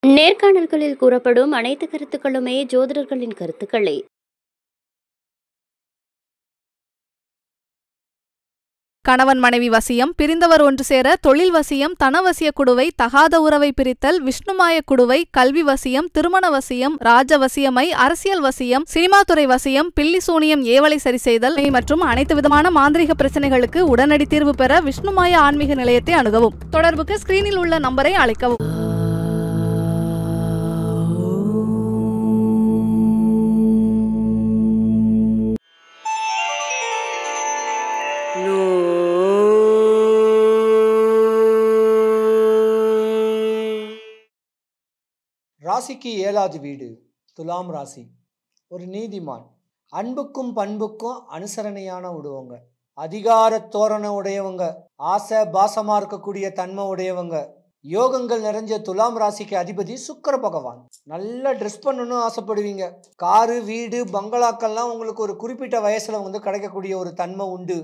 நேர்காணல்களில் கூறப்படும் அனைத்து கருத்துக்களுமே ஜோதிடர்களின் கருத்துக்களே. கணவன் மனைவி வசியம், பிரிந்தவர் ஒன்று சேர, தொழில் வசியம், தனவசிய குடுவை, தகாத உறவை பிரித்தல், விஷ்ணுமாய குடுவை, கல்வி வசியம், திருமண வசியம், ராஜ வசியமை, அரசியல் வசியம், சினிமாத்துறை வசியம், பில்லி சூனியம், ஏவலை சரி செய்தல் மற்றும் அனைத்து விதமான மாந்திரிக பிரச்சனைகளுக்கு உடனடி தீர்வு பெற விஷ்ணுமாய ஆன்மீக நிலையத்தை அணுகவும். தொடர்புக்கு ஸ்கிரீனில் உள்ள நம்பரை அழைக்கவும். ராசிக்கு 7வது வீடு துலாம் ராசி. ஒரு நீதிமான், அன்புக்கும் பண்புக்கும் அனுசரணையான உடுவங்க, அதிகார தோரணை உடையவங்க, ஆசை பாசமா இருக்கக்கூடிய தன்மை உடையவங்க, யோகங்கள் நிறைஞ்ச துலாம் ராசிக்கு அதிபதி சுக்கிர பகவான். நல்லா ட்ரெஸ் பண்ணணும்னு ஆசைப்படுவீங்க. காரு வீடு பங்களாக்கள்லாம் உங்களுக்கு ஒரு குறிப்பிட்ட வயசுல கிடைக்கக்கூடிய ஒரு தன்மை உண்டு.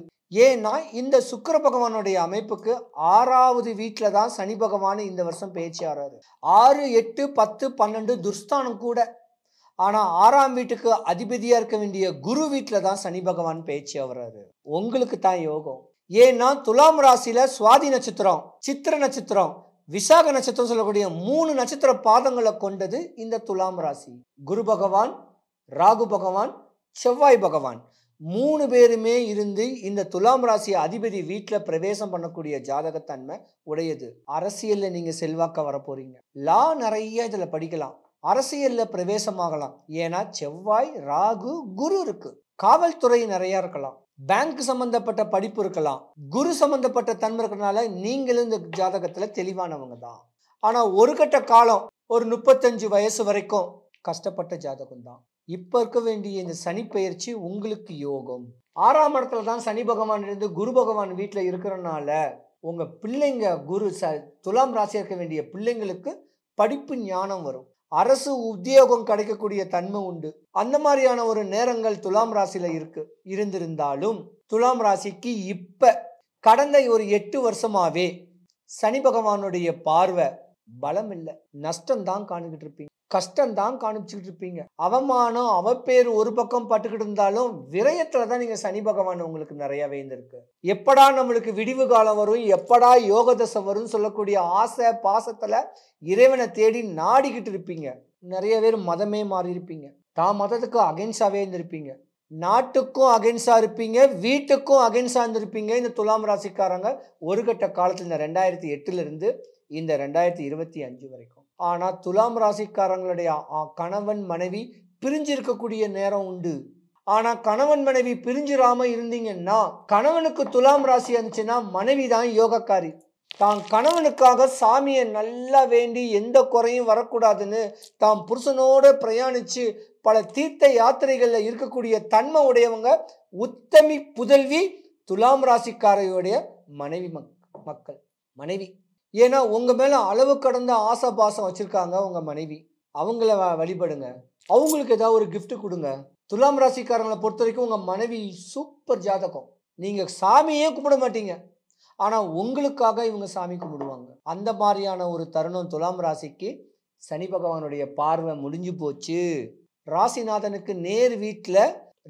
ஏன்னா இந்த சுக்கிர பகவானுடைய அமைப்புக்கு 6வது வீட்டில தான் சனி பகவான் இந்த வருஷம் பேச்சு ஆறாரு. 6, 8, 10, 12 துர்ஸ்தானம் கூட. ஆனா 6ஆம் வீட்டுக்கு அதிபதியா இருக்க வேண்டிய குரு வீட்டில தான் சனி பகவான் பேச்சு ஆகிறாரு. உங்களுக்கு தான் யோகம். ஏன்னா துலாம் ராசியில சுவாதி நட்சத்திரம், சித்திர நட்சத்திரம், விசாக நட்சத்திரம் சொல்லக்கூடிய 3 நட்சத்திர பாதங்களை கொண்டது இந்த துலாம் ராசி. குரு பகவான், ராகு பகவான், செவ்வாய் பகவான் 3 பேருமே இருந்து இந்த துலாம் ராசி அதிபதி வீட்டில் பிரவேசம் பண்ணக்கூடிய ஜாதகத்தன்மை உடையது. அரசியல்ல நீங்க செல்வாக்க வர போறீங்க. லா நிறைய இதுல படிக்கலாம், அரசியல்ல பிரவேசமாகலாம். ஏன்னா செவ்வாய், ராகு, குரு இருக்கு. காவல்துறை நிறைய இருக்கலாம், பேங்க் சம்பந்தப்பட்ட படிப்பு இருக்கலாம், குரு சம்பந்தப்பட்ட தன்மை இருக்கிறதுனால நீங்களும் இந்த ஜாதகத்துல தெளிவானவங்க தான். ஆனா ஒரு கட்ட காலம், ஒரு 35 வயசு வரைக்கும் கஷ்டப்பட்ட ஜாதகம் தான். இப்ப இருக்க வேண்டிய இந்த சனி பெயர்ச்சி உங்களுக்கு யோகம். 6ஆம் இடத்துல தான் சனி பகவான் இருந்து குரு பகவான் வீட்டுல இருக்கிறனால உங்க பிள்ளைங்க துலாம் ராசியா இருக்க வேண்டிய பிள்ளைங்களுக்கு படிப்பு ஞானம் வரும். அரசு உத்தியோகம் கிடைக்கக்கூடிய தன்மை உண்டு. அந்த மாதிரியான ஒரு நேரங்கள் துலாம் ராசியில இருந்திருந்தாலும் துலாம் ராசிக்கு இப்ப கடந்த ஒரு 8 வருஷமாவே சனி பகவானுடைய பார்வை பலம் இல்லை. நஷ்டம்தான் காணிக்கிட்டு இருப்பீங்க, கஷ்டம்தான் காணிச்சுக்கிட்டு இருப்பீங்க. அவமானம் அவப்பேர் ஒரு பக்கம் பட்டுக்கிட்டு இருந்தாலும் விரயத்துலதான் நீங்க சனி பகவான் உங்களுக்கு நிறையவே இருந்திருக்கு. எப்படா நம்மளுக்கு விடிவு காலம் வரும், எப்படா யோக தசை வரும் சொல்லக்கூடிய ஆசை பாசத்துல இறைவனை தேடி நாடிக்கிட்டு இருப்பீங்க. நிறைய பேர் மதமே மாறி இருப்பீங்க, தான் மதத்துக்கு அகென்ஸ்டாவே இருந்திருப்பீங்க, நாட்டுக்கும் அகென்ஸ்டா இருப்பீங்க, வீட்டுக்கும் அகென்ஸ்டா இருந்திருப்பீங்க. இந்த துலாம் ராசிக்காரங்க ஒரு கட்ட காலத்துல இந்த 2008 இருந்து இந்த 2025 வரைக்கும். ஆனா துலாம் ராசிக்காரங்களுடைய கணவன் மனைவி பிரிஞ்சு இருக்கக்கூடிய நேரம் உண்டு. ஆனா கணவன் மனைவி பிரிஞ்சிராம இருந்தீங்கன்னா, கணவனுக்கு துலாம் ராசி இருந்துச்சுன்னா மனைவி தான் யோகக்காரி. தான் கணவனுக்காக சாமியை நல்லா வேண்டி எந்த குறையும் வரக்கூடாதுன்னு தான் புருஷனோட பிரயாணிச்சு பல தீர்த்த யாத்திரைகள்ல இருக்கக்கூடிய தன்மை உடையவங்க உத்தமி புதல்வி துலாம் ராசிக்காரையுடைய மனைவி மக்கள் மனைவி. ஏன்னா உங்க மேல அளவு கடந்த ஆசை பாசம் வச்சிருக்காங்க உங்க மனைவி. அவங்கள வழிபடுங்க, அவங்களுக்கு ஏதாவது ஒரு கிஃப்ட் கொடுங்க. துலாம் ராசிக்காரங்களை பொறுத்த வரைக்கும் உங்க மனைவி சூப்பர் ஜாதகம். நீங்க சாமியே கும்பிட மாட்டீங்க, ஆனா உங்களுக்காக இவங்க சாமி கும்பிடுவாங்க. அந்த மாதிரியான ஒரு தருணம் துலாம் ராசிக்கு சனி பகவானுடைய பார்வை முடிஞ்சு போச்சு. ராசிநாதனுக்கு நேர் வீட்டுல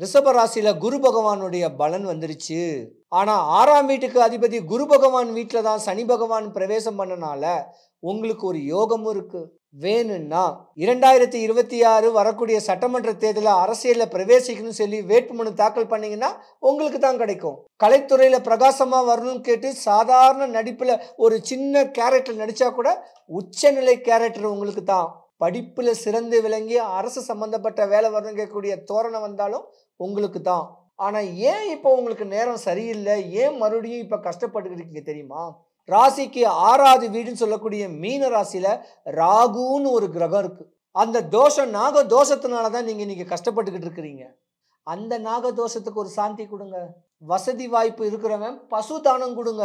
ரிஷப ராசியில குரு பகவானுடைய பலன் வந்துருச்சு. ஆனா 6ஆம் வீட்டுக்கு அதிபதி குரு பகவான் வீட்டுல தான் சனி பகவான் பிரவேசம் பண்ணனால உங்களுக்கு ஒரு யோகமும் இருக்கு. வேணும்னா 2026 வரக்கூடிய சட்டமன்ற தேர்தலில் அரசியல்ல பிரவேசிக்கணும்னு சொல்லி வேட்புமனு தாக்கல் பண்ணீங்கன்னா உங்களுக்கு தான் கிடைக்கும். கலைத்துறையில பிரகாசமா வரணும்னு கேட்டு சாதாரண நடிப்புல ஒரு சின்ன கேரக்டர் நடிச்சா கூட உச்சநிலை கேரக்டர் உங்களுக்கு தான். படிப்புல சிறந்து விளங்கி அரசு சம்பந்தப்பட்ட வேலை வரணும் கேட்கக்கூடிய தோரணம் வந்தாலும் உங்களுக்கு தான். ஆனா ஏன் இப்போ உங்களுக்கு நேரம் சரியில்லை, ஏன் மறுபடியும் இப்ப கஷ்டப்பட்டு இருக்கீங்க தெரியுமா? ராசிக்கு 6வது வீடுன்னு சொல்லக்கூடிய மீன ராசியில ராகுன்னு ஒரு கிரகம் இருக்கு. அந்த தோஷம் நாக தோஷத்தினாலதான் நீங்க இன்னைக்கு கஷ்டப்பட்டுக்கிட்டு இருக்கிறீங்க. அந்த நாக தோஷத்துக்கு ஒரு சாந்தி கொடுங்க. வசதி வாய்ப்பு இருக்கிறவன் பசு தானம் கொடுங்க.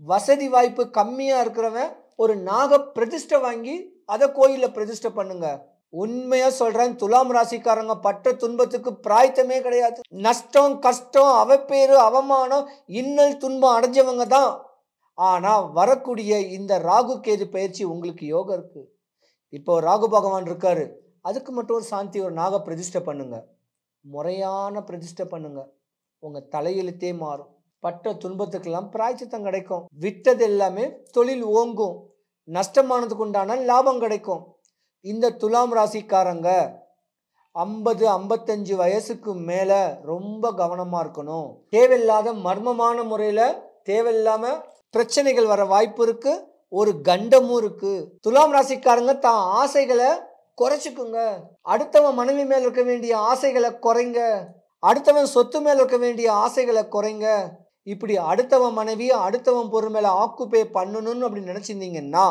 வசதி வாய்ப்பு கம்மியா இருக்கிறவன் ஒரு நாக பிரதிஷ்டை வாங்கி அதை கோயில பிரதிஷ்டை பண்ணுங்க. உண்மையா சொல்றேன், துலாம் ராசிக்காரங்க பட்ட துன்பத்துக்கு பிராய்த்தமே கிடையாது. நஷ்டம் கஷ்டம் அவப்பேரு அவமானம் இன்னல் துன்பம் அடைஞ்சவங்க தான். ஆனா வரக்கூடிய இந்த ராகு கேது பயிற்சி உங்களுக்கு யோகம் இருக்கு. இப்போ ராகு பகவான் இருக்காரு, அதுக்கு மட்டும் ஒரு சாந்தி, ஒரு நாக பிரதிஷ்டை பண்ணுங்க. முறையான பிரதிஷ்டை பண்ணுங்க. உங்க தலையெழுத்தே மாறும். பட்ட துன்பத்துக்கெல்லாம் பிராய்ச்சித்தம் கிடைக்கும். விட்டது எல்லாமே தொழில் ஓங்கும். நஷ்டமானதுக்கு உண்டான லாபம் கிடைக்கும். இந்த துலாம் ராசிக்காரங்க 50-55 வயசுக்கு மேல ரொம்ப கவனமா இருக்கணும். தேவையில்லாத மர்மமான முறையில தேவையில்லாம பிரச்சனைகள் வர வாய்ப்பு இருக்கு. ஒரு கண்டமும் இருக்கு. துலாம் ராசிக்காரங்க தான் ஆசைகளை குறைச்சிக்குங்க. அடுத்தவன் மனைவி மேல இருக்க வேண்டிய ஆசைகளை குறைங்க. அடுத்தவன் சொத்து மேல இருக்க வேண்டிய ஆசைகளை குறைங்க. இப்படி அடுத்தவன் மனைவி அடுத்தவன் பொருள் மேல ஆக்குப்பே பண்ணணும்னு அப்படி நினைச்சிருந்தீங்கன்னா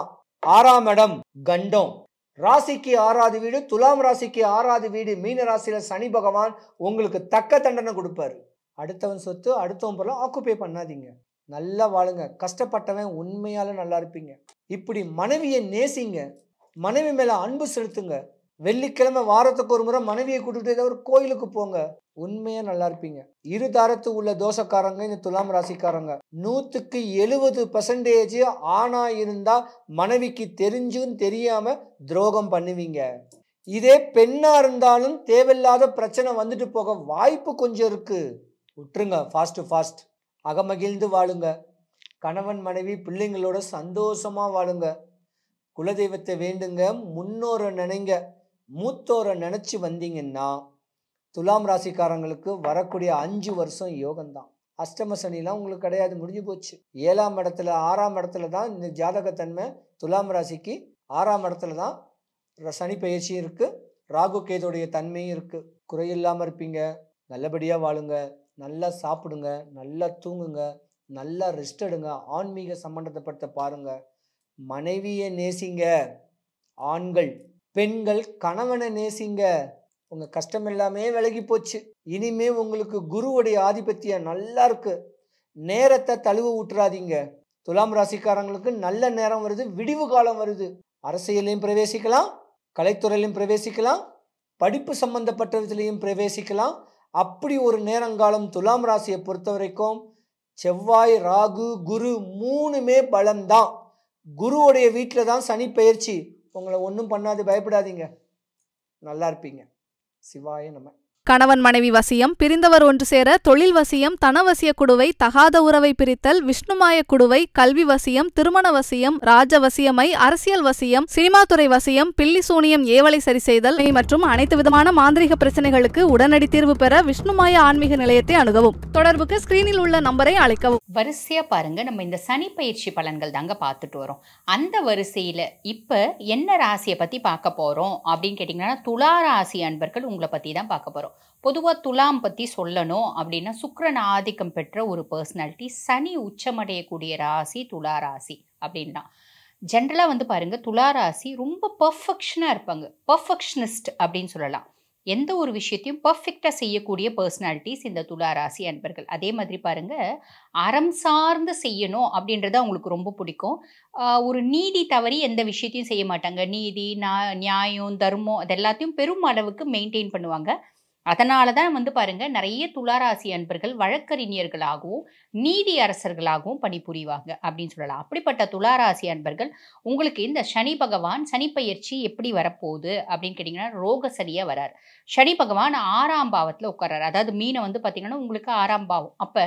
6ஆம் இடம் கண்டம். ராசிக்கு 6வது வீடு, துலாம் ராசிக்கு 6வது வீடு. மீன ராசியில சனி பகவான் உங்களுக்கு தக்க தண்டனை கொடுப்பாரு. அடுத்தவன் சொத்து அடுத்தவன் பொருள் ஆக்குப்பே பண்ணாதீங்க. நல்லா வாழுங்க. கஷ்டப்பட்டவன் உண்மையால நல்லா இருப்பீங்க. இப்படி மனைவியை நேசிங்க. மனைவி மேல அன்பு செலுத்துங்க. வெள்ளிக்கிழமை வாரத்துக்கு ஒரு முறை மனைவியை கூட்டிட்டு ஏதாவது ஒரு கோயிலுக்கு போங்க. உண்மையா நல்லா இருப்பீங்க. இருதாரத்து உள்ள தோஷக்காரங்க இந்த துலாம் ராசிக்காரங்க 100க்கு 70% ஆணா இருந்தா மனைவிக்கு தெரிஞ்சும் தெரியாம துரோகம் பண்ணுவீங்க. இதே பெண்ணா இருந்தாலும் தேவையில்லாத பிரச்சனை வந்துட்டு போக வாய்ப்பு கொஞ்சம் இருக்கு. விட்டுருங்க. ஃபாஸ்ட் அகமகிழ்ந்து வாழுங்க. கணவன் மனைவி பிள்ளைங்களோட சந்தோஷமா வாழுங்க. குலதெய்வத்தை வேண்டுங்க. முன்னோரை நினைங்க. மூத்தோரை நினைச்சு வந்தீங்கன்னா துலாம் ராசிக்காரங்களுக்கு வரக்கூடிய 5 வருஷம் யோகம்தான். அஷ்டம சனிலாம் உங்களுக்கு கிடையாது, முடிஞ்சு போச்சு. 7ஆம் இடத்துல 6ஆம் இடத்துல தான் இந்த ஜாதகத்தன்மை. துலாம் ராசிக்கு 6ஆம் இடத்துல தான் சனி பயிற்சியும் இருக்கு, ராகு கேதுடைய தன்மையும் இருக்கு. குறையில்லாமல் இருப்பீங்க. நல்லபடியாக வாழுங்க. நல்லா சாப்பிடுங்க, நல்லா தூங்குங்க, நல்லா ரெஸ்ட் எடுங்க. ஆன்மீக சம்பந்தப்பட்ட பாருங்க. மனைவியை நேசிங்க. ஆண்கள் பெண்கள் கணவனை நேசிங்க. உங்க கஷ்டம் எல்லாமே விலகி போச்சு. இனிமே உங்களுக்கு குருவுடைய ஆதிபத்தியம் நல்லா இருக்கு. நேரத்தை தழுவ விட்டுறாதீங்க. துலாம் ராசிக்காரங்களுக்கு நல்ல நேரம் வருது, விடிவு காலம் வருது. அரசியலையும் பிரவேசிக்கலாம், கலைத்துறையிலையும் பிரவேசிக்கலாம், படிப்பு சம்பந்தப்பட்டதுலையும் பிரவேசிக்கலாம். அப்படி ஒரு நேரங்காலம் துலாம் ராசியை பொறுத்த வரைக்கும். செவ்வாய், ராகு, குரு 3மே பலம்தான். குருவுடைய வீட்டில் தான் சனி பயிற்சி. உங்களை ஒன்றும் பண்ணாது, பயப்படாதீங்க, நல்லா இருப்பீங்க. சிவாய நம. கணவன் மனைவி வசியம், பிரிந்தவர் ஒன்று சேர, தொழில் வசியம், தனவசிய குடுவை, தகாத உறவை பிரித்தல், விஷ்ணுமாய குடுவை, கல்வி வசியம், திருமண வசியம், ராஜ வசியமை, அரசியல் வசியம், சினிமாத்துறை வசியம், பில்லி சூனியம், ஏவலை சரி செய்தல் மற்றும் அனைத்து விதமான மாந்திரிக பிரச்சனைகளுக்கு உடனடி தீர்வு பெற விஷ்ணுமாய ஆன்மீக நிலையத்தை அணுகவும். தொடர்புக்கு ஸ்கிரீனில் உள்ள நம்பரை அழைக்கவும். வரிசையா பாருங்க, நம்ம இந்த சனி பயிற்சி பலன்கள் தாங்க பார்த்துட்டு வரோம். அந்த வரிசையில இப்ப என்ன ராசியை பத்தி பார்க்க போறோம் அப்படின்னு கேட்டீங்கன்னா, துலா ராசி அன்பர்கள் உங்களை பத்தி தான் பார்க்க போறோம். பொதுவாக துலாம் பற்றி சொல்லணும் அப்படின்னா, சுக்கிரன் ஆதிக்கம் பெற்ற ஒரு பர்சனாலிட்டி. சனி உச்சமடையக்கூடிய ராசி துலா ராசி அப்படின்னா. ஜென்ரலாக வந்து பாருங்கள், துலா ராசி ரொம்ப பர்ஃபெக்ஷனாக இருப்பாங்க. பர்ஃபெக்ஷனிஸ்ட் அப்படின்னு சொல்லலாம். எந்த ஒரு விஷயத்தையும் பர்ஃபெக்டாக செய்யக்கூடிய பர்சனாலிட்டிஸ் இந்த துலா ராசி அன்பர்கள். அதே மாதிரி பாருங்கள், அறம் சார்ந்து செய்யணும் அப்படின்றது அவங்களுக்கு ரொம்ப பிடிக்கும். ஒரு நீதி தவறி எந்த விஷயத்தையும் செய்ய மாட்டாங்க. நீதி, நியாயம், தர்மம் அது எல்லாத்தையும் பெரும் அளவுக்கு மெயின்டைன் பண்ணுவாங்க. அதனால தான் வந்து பாருங்கள், நிறைய துளாராசி அன்பர்கள் வழக்கறிஞர்களாகவும் நீதி அரசர்களாகவும் பணிபுரிவாங்க அப்படின்னு சொல்லலாம். அப்படிப்பட்ட துளாராசி அன்பர்கள் உங்களுக்கு இந்த சனி பகவான் சனி பயிற்சி எப்படி வரப்போகுது அப்படின்னு கேட்டிங்கன்னா, ரோக சனியாக வரார். சனி பகவான் 6ஆம் பாவத்தில் உட்கார்றாரு. அதாவது மீனை வந்து பார்த்திங்கன்னா உங்களுக்கு 6ஆம் பாவம். அப்போ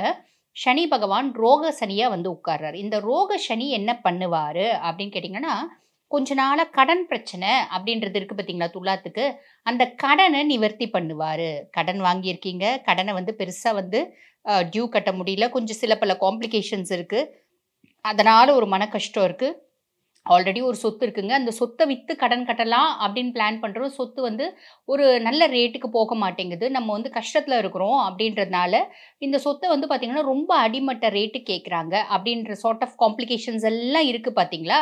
சனி பகவான் ரோக சனியாக வந்து உட்கார்றாரு. இந்த ரோக சனி என்ன பண்ணுவார் அப்படின்னு கேட்டிங்கன்னா, கொஞ்ச நாளாக கடன் பிரச்சனை அப்படின்றது இருக்குது பார்த்தீங்களா துலாத்துக்கு, அந்த கடனை நிவர்த்தி பண்ணுவார். கடன் வாங்கியிருக்கீங்க, கடனை வந்து பெருசாக வந்து டியூ கட்ட முடியல, கொஞ்சம் சில பல காம்ப்ளிகேஷன்ஸ் இருக்குது, அதனால் ஒரு மன கஷ்டம் இருக்குது. ஆல்ரெடி ஒரு சொத்து இருக்குங்க, அந்த சொத்தை விற்று கடன் கட்டலாம் அப்படின்னு பிளான் பண்ணுறோம். சொத்து வந்து ஒரு நல்ல ரேட்டுக்கு போக மாட்டேங்குது, நம்ம வந்து கஷ்டத்தில் இருக்கிறோம் அப்படின்றதுனால இந்த சொத்தை வந்து பார்த்திங்கன்னா ரொம்ப அடிமட்ட ரேட்டு கேட்குறாங்க அப்படின்ற சார்ட் ஆஃப் காம்ப்ளிகேஷன்ஸ் எல்லாம் இருக்குது பார்த்தீங்களா.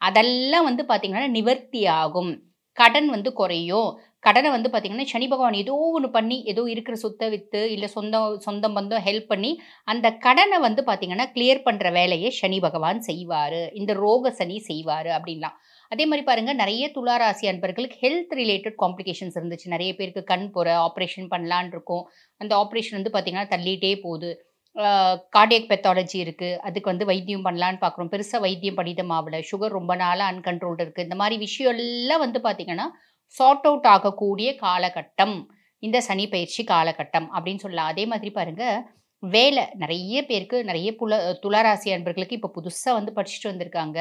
அதெல்லாம் வந்து பார்த்திங்கன்னா நிவர்த்தி ஆகும். கடன் வந்து குறையும். கடனை வந்து பார்த்திங்கன்னா சனி பகவான் ஏதோ ஒன்று பண்ணி, ஏதோ இருக்கிற சொத்தை விற்று இல்லை சொந்தம் பந்தம் ஹெல்ப் பண்ணி அந்த கடனை வந்து பார்த்திங்கன்னா கிளியர் பண்ணுற வேலையை சனி பகவான் செய்வார். இந்த ரோக சனி செய்வார் அப்படின்லாம். அதே மாதிரி பாருங்கள், நிறைய துளாராசி அன்பர்களுக்கு ஹெல்த் ரிலேட்டட் காம்ப்ளிகேஷன்ஸ் இருந்துச்சு. நிறைய பேருக்கு கண் போகிற ஆப்ரேஷன் பண்ணலான் இருக்கும். அந்த ஆப்ரேஷன் வந்து பார்த்திங்கன்னா தள்ளிகிட்டே போகுது. கார்டியக் பெத்தாலஜி இருக்குது, அதுக்கு வந்து வைத்தியம் பண்ணலான்னு பார்க்குறோம். பெருசாக வைத்தியம் பண்ணிடம் ஆகல, சுகர் ரொம்ப நாளாக அன்கண்ட்ரோல்டு இருக்குது, இந்த மாதிரி விஷயம் எல்லாம் வந்து பார்த்திங்கன்னா சார்ட் அவுட் ஆகக்கூடிய காலகட்டம் இந்த சனி பயிற்சி காலகட்டம் அப்படின்னு சொல்லலாம். அதே மாதிரி பாருங்கள், வேலை நிறைய பேருக்கு, நிறைய துளாராசி அன்பர்களுக்கு இப்போ புதுசாக வந்து படிச்சுட்டு வந்திருக்காங்க,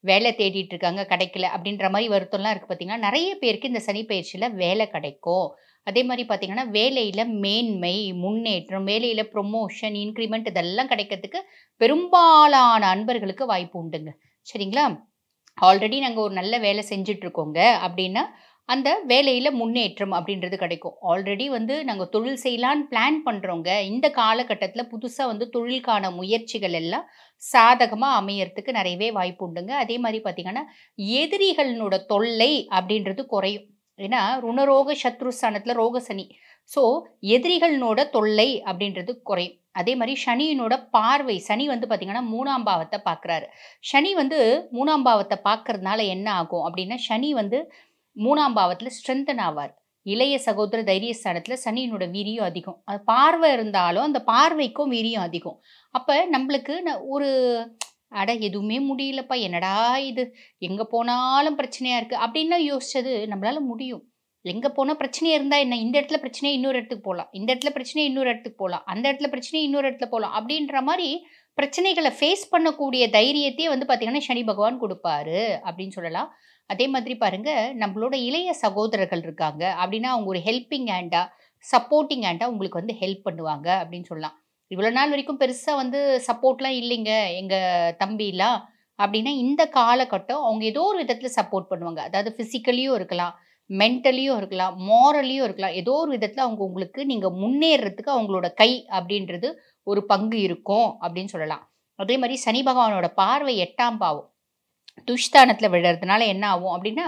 வேலை தேடிட்டு இருக்காங்க, கிடைக்கல அப்படின்ற மாதிரி வருத்தம்லாம் இருக்குது பார்த்திங்கன்னா. நிறைய பேருக்கு இந்த சனி பயிற்சியில் வேலை கிடைக்கும். அதே மாதிரி பார்த்திங்கன்னா வேலையில் மேன்மை, முன்னேற்றம், வேலையில் ப்ரொமோஷன், இன்க்ரிமெண்ட் இதெல்லாம் கிடைக்கிறதுக்கு பெரும்பாலான அன்பர்களுக்கு வாய்ப்பு உண்டுங்க. சரிங்களா? ஆல்ரெடி நாங்கள் ஒரு நல்ல வேலை செஞ்சிட்ருக்கோங்க அப்படின்னா அந்த வேலையில் முன்னேற்றம் அப்படின்றது கிடைக்கும். ஆல்ரெடி வந்து நாங்கள் தொழில் செய்யலான்னு பிளான் பண்ணுறோங்க, இந்த காலகட்டத்தில் புதுசாக வந்து தொழிலுக்கான முயற்சிகள் எல்லாம் சாதகமாக அமையறதுக்கு நிறையவே வாய்ப்பு உண்டுங்க. அதே மாதிரி பார்த்திங்கன்னா எதிரிகளோட தொல்லை அப்படின்றது குறையும். ஏன்னா ருணரோக சத்ருஸ்தானத்தில் ரோக சனி, ஸோ எதிரிகளோட தொல்லை அப்படின்றது குறையும். அதே மாதிரி சனியினோட பார்வை, சனி வந்து பார்த்திங்கன்னா 3ஆம் பாவத்தை பார்க்குறாரு. சனி வந்து 3ஆம் பாவத்தை பார்க்கறதுனால என்ன ஆகும் அப்படின்னா, சனி வந்து 3ஆம் பாவத்தில் ஸ்ட்ரென்தன் ஆவார். இளைய சகோதர தைரியஸ்தானத்தில் சனியினோட வீரியம் அதிகம். அது பார்வை இருந்தாலும் அந்த பார்வைக்கும் வீரியம் அதிகம். அப்போ நம்மளுக்கு ஒரு அட எதுவுமே முடியலப்பா, என்னடா இது, எங்கே போனாலும் பிரச்சனையாக இருக்குது அப்படின்லாம் யோசிச்சது நம்மளால முடியும். எங்கே போனால் பிரச்சனையாக இருந்தால் என்ன, இந்த இடத்துல பிரச்சனையை இன்னொரு இடத்துக்கு போகலாம், இந்த இடத்துல பிரச்சனையை இன்னொரு இடத்துக்கு போகலாம், அந்த இடத்துல பிரச்சனையை இன்னொரு இடத்துல போகலாம் அப்படின்ற மாதிரி பிரச்சனைகளை ஃபேஸ் பண்ணக்கூடிய தைரியத்தையே வந்து பார்த்திங்கன்னா சனி பகவான் கொடுப்பாரு அப்படின்னு சொல்லலாம். அதே மாதிரி பாருங்கள், நம்மளோட இளைய சகோதரர்கள் இருக்காங்க அப்படின்னா அவங்க ஒரு ஹெல்பிங் ஹேண்டாக, சப்போர்ட்டிங் ஹேண்டாக உங்களுக்கு வந்து ஹெல்ப் பண்ணுவாங்க அப்படின்னு சொல்லலாம். இவ்வளோ நாள் வரைக்கும் பெருசாக வந்து சப்போர்ட்லாம் இல்லைங்க எங்கள் தம்பிலாம் அப்படின்னா, இந்த காலகட்டம் அவங்க ஏதோ ஒரு விதத்தில் சப்போர்ட் பண்ணுவாங்க. அதாவது ஃபிசிக்கலியும் இருக்கலாம், மென்டலியும் இருக்கலாம், மாரலியும் இருக்கலாம். ஏதோ ஒரு விதத்தில் அவங்க உங்களுக்கு நீங்கள் முன்னேறதுக்கு அவங்களோட கை அப்படின்றது ஒரு பங்கு இருக்கும் அப்படின்னு சொல்லலாம். அதே மாதிரி சனி பகவானோட பார்வை 8ஆம் பாவம் துஷ்தானத்தில் விழுறதுனால என்ன ஆகும் அப்படின்னா,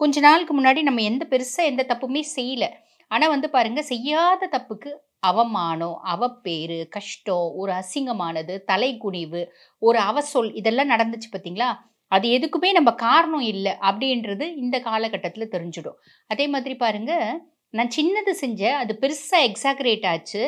கொஞ்ச நாளுக்கு முன்னாடி நம்ம பெருசாக எந்த தப்புமே செய்யலை, ஆனால் வந்து பாருங்கள் செய்யாத தப்புக்கு அவமானம், அவப்பேறு, கஷ்டம், ஒரு அசிங்கமானது, தலைக்குனிவு, ஒரு அவசொல் இதெல்லாம் நடந்துச்சு பார்த்தீங்களா? அது எதுக்குமே நம்ம காரணம் இல்லை அப்படின்றது இந்த காலகட்டத்தில் தெரிஞ்சிடும். அதே மாதிரி பாருங்கள், நான் சின்னது செஞ்சேன், அது பெருசாக எக்ஸாகரேட் ஆச்சு,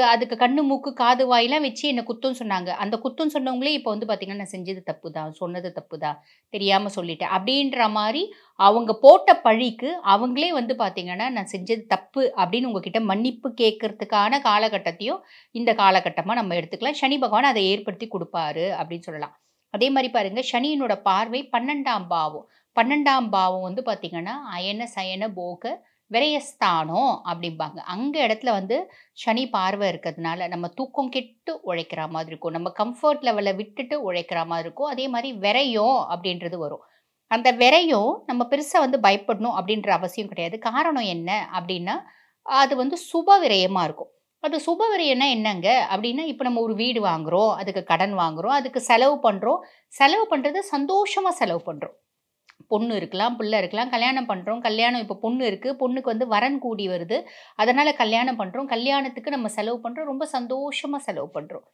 அதுக்கு கண்ணு மூக்கு காது வாயெல்லாம் வச்சு என்னை குத்தம் சொன்னாங்க. அந்த குத்தம் சொன்னவங்களே இப்போ வந்து பார்த்திங்கன்னா நான் செஞ்சது தப்பு தான், சொன்னது தப்பு தான், தெரியாமல் சொல்லிட்டேன் அப்படின்ற மாதிரி அவங்க போட்ட பழிக்கு அவங்களே வந்து பார்த்திங்கன்னா நான் செஞ்சது தப்பு அப்படின்னு உங்ககிட்ட மன்னிப்பு கேட்கறதுக்கான காலகட்டத்தையும் இந்த காலகட்டமாக நம்ம எடுத்துக்கலாம். சனி பகவான் அதை ஏற்படுத்தி கொடுப்பாரு அப்படின்னு சொல்லலாம். அதே மாதிரி பாருங்கள், சனியினோட பார்வை 12ஆம் பாவம். 12ஆம் பாவம் வந்து பார்த்திங்கன்னா அயன சயன போக விரயஸ்தானம் அப்படிம்பாங்க. அங்கே இடத்துல வந்து சனி பார்வை இருக்கிறதுனால நம்ம தூக்கம் கெட்டு உழைக்கிற மாதிரி இருக்கும், நம்ம கம்ஃபர்ட் லெவலை விட்டுட்டு உழைக்கிற மாதிரி இருக்கும். அதே மாதிரி விரயம் அப்படின்றது வரும். அந்த விரயம் நம்ம பெருசாக வந்து பயப்படணும் அப்படின்ற அவசியம் கிடையாது. காரணம் என்ன அப்படின்னா, அது வந்து சுப விரயமாக இருக்கும். அது சுப விரயம்னா என்னங்க அப்படின்னா, இப்போ நம்ம ஒரு வீடு வாங்குகிறோம், அதுக்கு கடன் வாங்குகிறோம், அதுக்கு செலவு பண்ணுறோம். செலவு பண்ணுறது சந்தோஷமாக செலவு பண்ணுறோம். பொண்ணு இருக்கலாம், பிள்ளை இருக்கலாம், கல்யாணம் பண்ணுறோம், கல்யாணம் இப்போ பொண்ணு இருக்குது, பொண்ணுக்கு வந்து வரன் கூடி வருது, அதனால் கல்யாணம் பண்ணுறோம், கல்யாணத்துக்கு நம்ம செலவு பண்ணுறோம், ரொம்ப சந்தோஷமாக செலவு பண்ணுறோம்.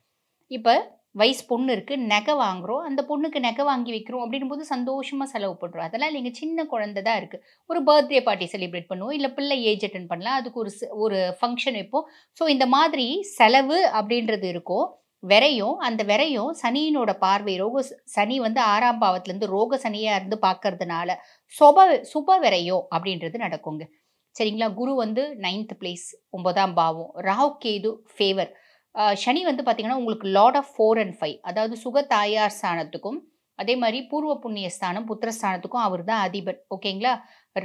இப்போ வயசு பொண்ணு இருக்குது, நகை வாங்குகிறோம், அந்த பொண்ணுக்கு நகை வாங்கி வைக்கிறோம் அப்படின்னும் போது சந்தோஷமாக செலவு பண்ணுறோம். அதெல்லாம் இல்லைங்க, சின்ன குழந்தை தான் இருக்குது, ஒரு பர்த்டே பார்ட்டி செலிப்ரேட் பண்ணுவோம், இல்லை பிள்ளை ஏஜ் அட்டன் பண்ணலாம், அதுக்கு ஒரு ஃபங்க்ஷன் வைப்போம். ஸோ இந்த மாதிரி செலவு அப்படின்றது இருக்கும். விரையும், அந்த விரையும் சனியினோட பார்வை, சனி வந்து 6ஆம் பாவத்திலேருந்து ரோக சனியாக இருந்து பார்க்கறதுனால சுப விரையும் அப்படின்றது நடக்குங்க. சரிங்களா? குரு வந்து 9th பிளேஸ் 9ஆம் பாவம், ராகு கேது ஃபேவர். சனி வந்து பார்த்திங்கன்னா உங்களுக்கு லார்ட் ஆஃப் 4 and 5, அதாவது சுக தாயார் ஸ்தானத்துக்கும் அதே மாதிரி பூர்வ புண்ணிய ஸ்தானம் புத்திரஸ்தானத்துக்கும் அவர் தான் அதிபர். ஓகேங்களா?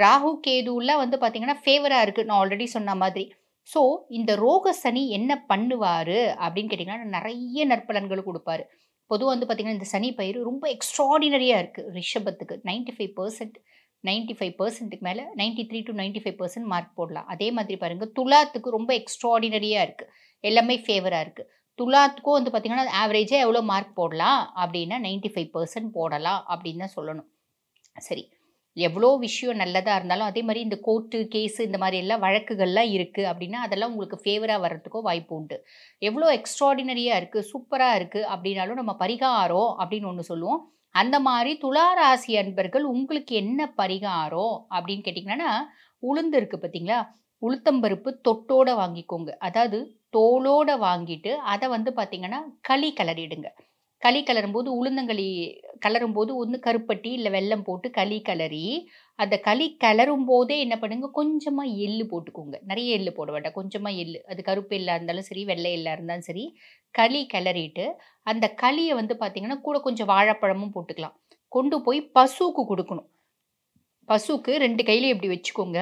ராகு கேதுவில் வந்து பார்த்திங்கன்னா ஃபேவராக இருக்குது, நான் ஆல்ரெடி சொன்ன மாதிரி. ஸோ இந்த ரோக சனி என்ன பண்ணுவார் அப்படின்னு கேட்டிங்கன்னா, நிறைய நற்பலன்கள் கொடுப்பாரு. பொதுவாக வந்து பார்த்திங்கன்னா இந்த சனி பயிர் ரொம்ப எக்ஸ்ட்ராடினரியாக இருக்குது. ரிஷபத்துக்கு 95%, 95%க்கு மேலே 93 to 95% மார்க் போடலாம். அதே மாதிரி பாருங்கள், துலாத்துக்கு ரொம்ப எக்ஸ்ட்ராடினரியாக இருக்குது, எல்லாமே ஃபேவராக இருக்குது. துலாத்துக்கும் வந்து பார்த்திங்கன்னா ஆவரேஜாக எவ்வளோ மார்க் போடலாம் அப்படின்னா 95% போடலாம் அப்படின்னு தான் சொல்லணும். சரி, எவ்வளோ விஷயம் நல்லதாக இருந்தாலும் அதே மாதிரி இந்த கோர்ட்டு கேஸு இந்த மாதிரி எல்லாம் வழக்குகள்லாம் இருக்குது அப்படின்னா அதெல்லாம் உங்களுக்கு ஃபேவராக வர்றதுக்கோ வாய்ப்பு உண்டு. எவ்வளோ எக்ஸ்ட்ராடினரியாக இருக்குது, சூப்பராக இருக்குது அப்படின்னாலும் நம்ம பரிகாரம் அப்படின்னு ஒன்று சொல்லுவோம். அந்த மாதிரி துளாராசி அன்பர்கள் உங்களுக்கு என்ன பரிகாரம் அப்படின்னு கேட்டிங்கன்னா, உளுந்து இருக்குது பார்த்தீங்களா, உளுத்தம்பருப்பு தொட்டோடு வாங்கிக்கோங்க. அதாவது தோலோட வாங்கிட்டு அதை வந்து பார்த்தீங்கன்னா களி கிளறிடுங்க. களி கிளறும்போது உளுந்தங்களி கிளறும்போது ஒன்று கருப்பட்டி இல்லை வெல்லம் போட்டு களி கிளறி, அந்த களி கிளறும் போதே என்ன பண்ணுங்க, கொஞ்சமாக எள்ளு போட்டுக்கோங்க. நிறைய எள்ளு போட வேண்டாம், கொஞ்சமாக எள்ளு. அது கருப்பு எள்ளா இருந்தாலும் சரி, வெள்ளை எள்ளா இருந்தாலும் சரி, களி கிளறிட்டு அந்த களியை வந்து பார்த்தீங்கன்னா கூட கொஞ்சம் வாழைப்பழமும் போட்டுக்கலாம். கொண்டு போய் பசுவுக்கு கொடுக்கணும். பசுவுக்கு 2 கையிலையும் இப்படி வச்சுக்கோங்க.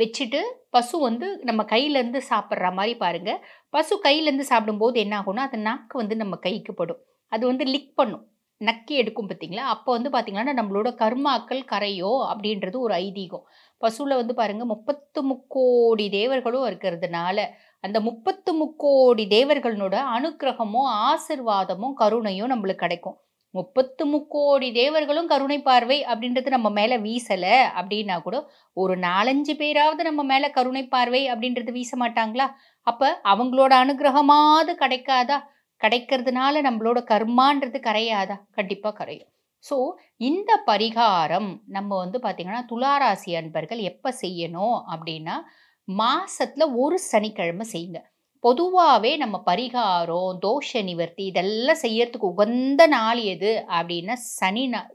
வச்சுட்டு பசு வந்து நம்ம கையிலேருந்து சாப்பிட்ற மாதிரி பாருங்க. பசு கையிலேருந்து சாப்பிடும்போது என்ன ஆகும்னா, அது நாக்கு வந்து நம்ம கைக்கு படும். அது வந்து லிக் பண்ணும், நக்கி எடுக்கும் பார்த்தீங்களா? அப்போ வந்து பார்த்தீங்கன்னா நம்மளோட கர்மாக்கள் கரையோ அப்படின்றது ஒரு ஐதீகம். பசுவில் வந்து பாருங்க 33 கோடி தேவர்களும் இருக்கிறதுனால அந்த 33 கோடி தேவர்களோட அனுக்கிரகமும் ஆசிர்வாதமும் கருணையும் நம்மளுக்கு கிடைக்கும். 33 கோடி தேவர்களும் கருணை பார்வை அப்படின்றது நம்ம மேலே வீசலை அப்படின்னா கூட ஒரு 4-5 பேராவது நம்ம மேலே கருணை பார்வை அப்படின்றது வீச மாட்டாங்களா? அப்போ அவங்களோட அனுகிரகமாவது கிடைக்காதா? கிடைக்கிறதுனால நம்மளோட கர்மான்றது கரையாதா? கண்டிப்பாக கரையும். ஸோ இந்த பரிகாரம் நம்ம வந்து பார்த்திங்கன்னா துளாராசி அன்பர்கள் எப்போ செய்யணும் அப்படின்னா, மாசத்துல ஒரு சனிக்கிழமை செய்யுங்க. பொதுவாகவே நம்ம பரிகாரம், தோஷ நிவர்த்தி இதெல்லாம் செய்யறதுக்கு உகந்த நாள் எது அப்படின்னா